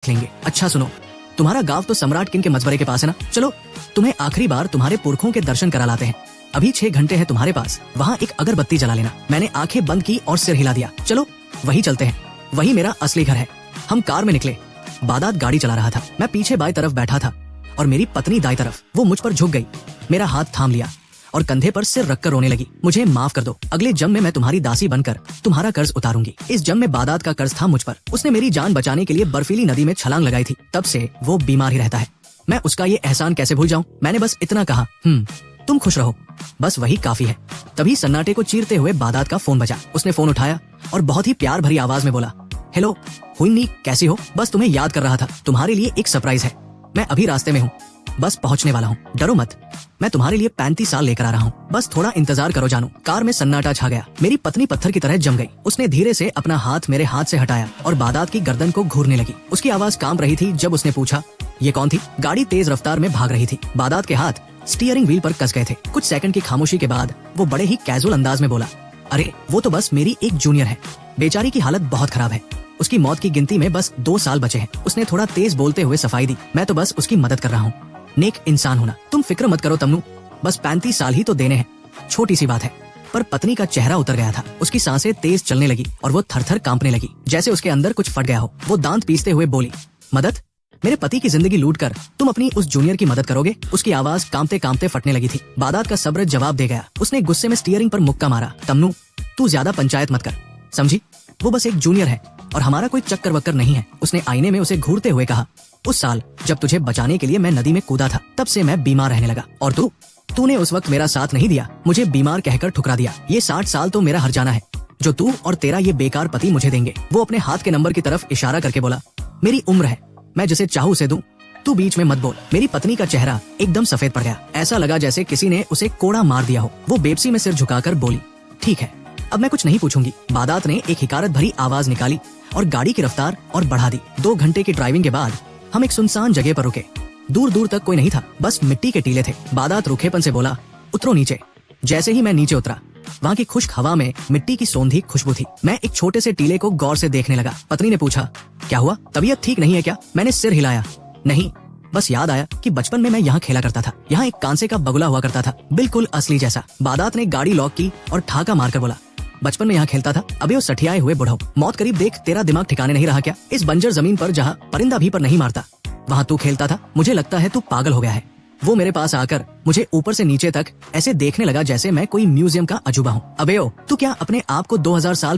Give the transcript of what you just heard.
लेंगे। अच्छा सुनो, तुम्हारा गांव तो सम्राट किंग के मकबरे के पास है ना? चलो तुम्हें आखिरी बार तुम्हारे पुरखों के दर्शन करा लाते हैं। अभी 6 घंटे है तुम्हारे पास, वहाँ एक अगरबत्ती जला लेना। मैंने आंखें बंद की और सिर हिला दिया। चलो वही चलते हैं, वही मेरा असली घर है। हम कार में निकले। बादात गाड़ी चला रहा था, मैं पीछे बाएं तरफ बैठा था और मेरी पत्नी दाएं तरफ। वो मुझ पर झुक गई, मेरा हाथ थाम लिया और कंधे पर सिर रखकर रोने लगी। मुझे माफ कर दो, अगले जन्म में मैं तुम्हारी दासी बनकर तुम्हारा कर्ज उतारूंगी। इस जन्म में बादात का कर्ज था मुझ पर। उसने मेरी जान बचाने के लिए बर्फीली नदी में छलांग लगाई थी। तब से वो बीमार ही रहता है। मैं उसका ये एहसान कैसे भूल जाऊं? मैंने बस इतना कहा, तुम खुश रहो, बस वही काफी है। तभी सन्नाटे को चीरते हुए बादात का फोन बजा। उसने फोन उठाया और बहुत ही प्यार भरी आवाज में बोला, हेलो हुन्नी, कैसी हो? बस तुम्हें याद कर रहा था, तुम्हारे लिए एक सरप्राइज है। मैं अभी रास्ते में हूँ, बस पहुँचने वाला हूँ, डरो मत। मैं तुम्हारे लिए 35 साल लेकर आ रहा हूँ, बस थोड़ा इंतजार करो जानू। कार में सन्नाटा छा गया। मेरी पत्नी पत्थर की तरह जम गई। उसने धीरे से अपना हाथ मेरे हाथ से हटाया और बादात की गर्दन को घूरने लगी। उसकी आवाज कांप रही थी जब उसने पूछा, ये कौन थी? गाड़ी तेज रफ्तार में भाग रही थी। बादात के हाथ स्टीयरिंग व्हील पर कस गए थे। कुछ सेकंड की खामोशी के बाद वो बड़े ही कैजुअल अंदाज में बोला, अरे वो तो बस मेरी एक जूनियर है, बेचारी की हालत बहुत खराब है, उसकी मौत की गिनती में बस 2 साल बचे हैं। उसने थोड़ा तेज बोलते हुए सफाई दी, मैं तो बस उसकी मदद कर रहा हूँ। नेक इंसान होना, तुम फिक्र मत करो तमन्नू, बस 35 साल ही तो देने हैं, छोटी सी बात है। पर पत्नी का चेहरा उतर गया था। उसकी सांसें तेज चलने लगी और वो थर-थर कांपने लगी, जैसे उसके अंदर कुछ फट गया हो। वो दांत पीसते हुए बोली, मदद? मेरे पति की जिंदगी लूट कर तुम अपनी उस जूनियर की मदद करोगे? उसकी आवाज कांपते कांपते फटने लगी थी। बादात का सब्र जवाब दे गया। उसने गुस्से में स्टीयरिंग पर मुक्का मारा, तमन्नू तू ज्यादा पंचायत मत कर, समझी? वो बस एक जूनियर है और हमारा कोई चक्कर वक्कर नहीं है। उसने आईने में उसे घूरते हुए कहा, उस साल जब तुझे बचाने के लिए मैं नदी में कूदा था, तब से मैं बीमार रहने लगा। और तूने उस वक्त मेरा साथ नहीं दिया, मुझे बीमार कहकर ठुकरा दिया। ये 60 साल तो मेरा हर्जाना है जो तू और तेरा ये बेकार पति मुझे देंगे। वो अपने हाथ के नंबर की तरफ इशारा करके बोला, मेरी उम्र है, मैं जिसे चाहूँ उसे दूं, तू बीच में मत बोल। मेरी पत्नी का चेहरा एकदम सफेद पड़ गया। ऐसा लगा जैसे किसी ने उसे कोड़ा मार दिया हो। वो बेबसी में सिर झुकाकर बोली, ठीक है, अब मैं कुछ नहीं पूछूंगी। बादात ने एक हिकारत भरी आवाज निकाली और गाड़ी की रफ्तार और बढ़ा दी। 2 घंटे की ड्राइविंग के बाद हम एक सुनसान जगह पर रुके। दूर दूर तक कोई नहीं था, बस मिट्टी के टीले थे। बादात रूखेपन से बोला, उतरो नीचे। जैसे ही मैं नीचे उतरा, वहाँ की खुश्क हवा में मिट्टी की सौंधी खुशबू थी। मैं एक छोटे से टीले को गौर से देखने लगा। पत्नी ने पूछा, क्या हुआ, तबीयत ठीक नहीं है क्या? मैंने सिर हिलाया, नहीं, बस याद आया कि बचपन में मैं यहाँ खेला करता था। यहाँ एक कांसे का बगुला हुआ करता था, बिल्कुल असली जैसा। बादात ने गाड़ी लॉक की और ठाका मारकर बोला, बचपन में यहाँ खेलता था? अबे वो सठियाए हुए बुढ़ऊ, मौत करीब देख तेरा दिमाग ठिकाने नहीं रहा क्या? इस बंजर जमीन पर जहाँ परिंदा भी पर नहीं मारता, वहाँ तू खेलता था? मुझे लगता है तू पागल हो गया है। वो मेरे पास आकर मुझे ऊपर से नीचे तक ऐसे देखने लगा जैसे मैं कोई म्यूजियम का अजूबा हूँ। अबे ओ, तू क्या अपने आप को 2000 साल